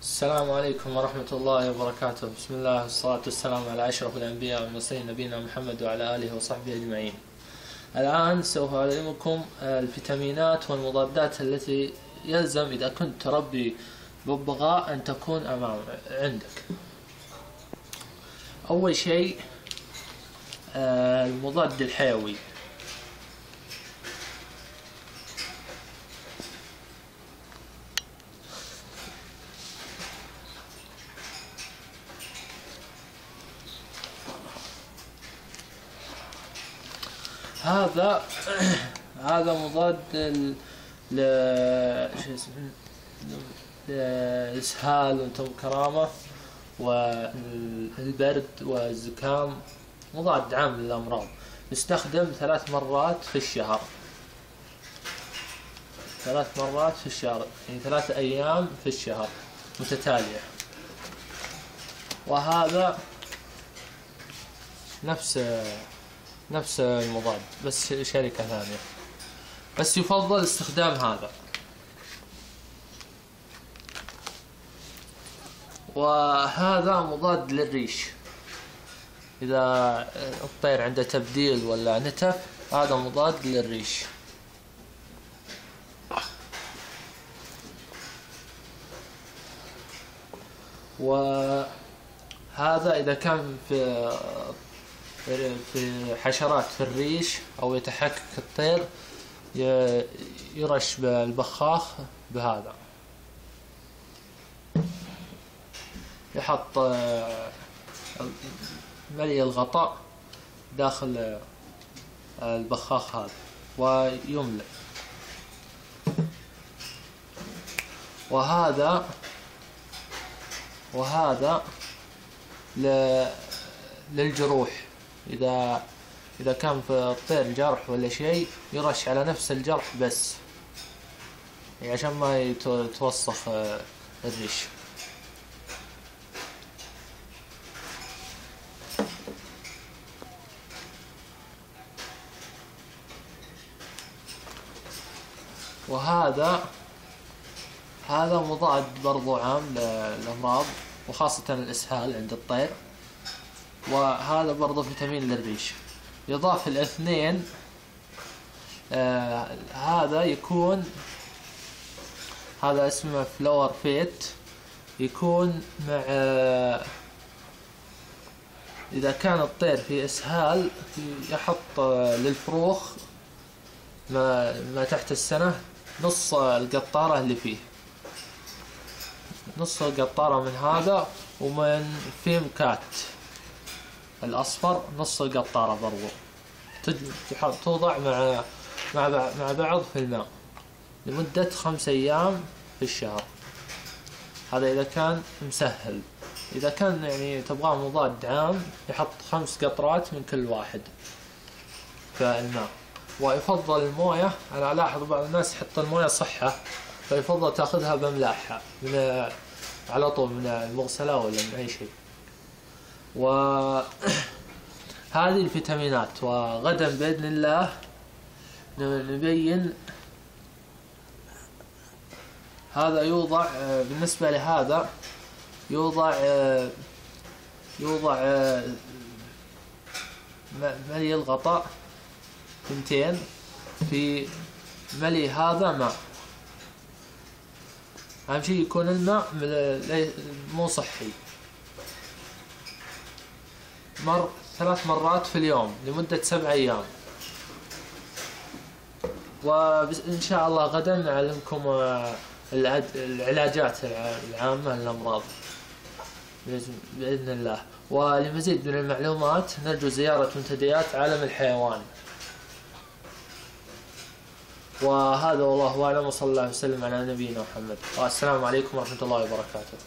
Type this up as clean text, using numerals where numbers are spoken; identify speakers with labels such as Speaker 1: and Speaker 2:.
Speaker 1: السلام عليكم ورحمة الله وبركاته. بسم الله والصلاة والسلام على أشرف الأنبياء والمرسلين نبينا محمد وعلى آله وصحبه أجمعين. الآن سوف أعلمكم الفيتامينات والمضادات التي يلزم إذا كنت تربي ببغاء أن تكون عندك. أول شيء المضاد الحيوي. هذا مضاد للإسهال وانتم كرامة والبرد والزكام، مضاد عام للأمراض. يستخدم 3 مرات في الشهر، 3 مرات في الشهر، يعني 3 أيام في الشهر متتالية. وهذا نفس المضاد بس شركة ثانية، بس يفضل استخدام هذا. وهذا مضاد للريش، إذا الطير عنده تبديل ولا نتف، هذا مضاد للريش. وهذا إذا كان في حشرات في الريش أو يتحكك الطير، يرش بالبخاخ بهذا، يحط ملء الغطاء داخل البخاخ هذا ويملأ. وهذا للجروح، إذا كان في الطير جرح ولا شيء، يرش على نفس الجرح بس، يعني عشان ما يتوسخ الريش. وهذا مضاد برضو عام للأمراض وخاصة الإسهال عند الطير، وهذا برضو فيتامين للريش. يضاف الاثنين، هذا اسمه فلور فيت، يكون مع إذا كان الطير في إسهال، يحط للفروخ ما تحت السنة نص القطارة اللي فيه، نص القطارة من هذا، ومن فيم كات الأصفر نص القطارة برضو، توضع مع بعض في الماء لمدة 5 أيام في الشهر. هذا إذا كان مسهل. إذا كان يعني تبغاه مضاد عام، يحط 5 قطرات من كل واحد في الماء. ويفضل الموية، أنا ألاحظ بعض الناس يحط الموية صحة، فيفضل تأخذها بملاحها على طول من المغسلة ولا من أي شيء. وهذه الفيتامينات. وغدا بإذن الله نبين. هذا يوضع بالنسبة لهذا يوضع ملي الغطاء 2 في ملي هذا ماء. أهم شيء يكون الماء مو صحي. 3 مرات في اليوم لمدة 7 أيام. وإن شاء الله غدا نعلمكم العلاجات العامة للأمراض بإذن الله. ولمزيد من المعلومات نرجو زيارة منتديات عالم الحيوان. وهذا والله أعلم، وصلى الله وسلم على نبينا محمد، والسلام عليكم ورحمة الله وبركاته.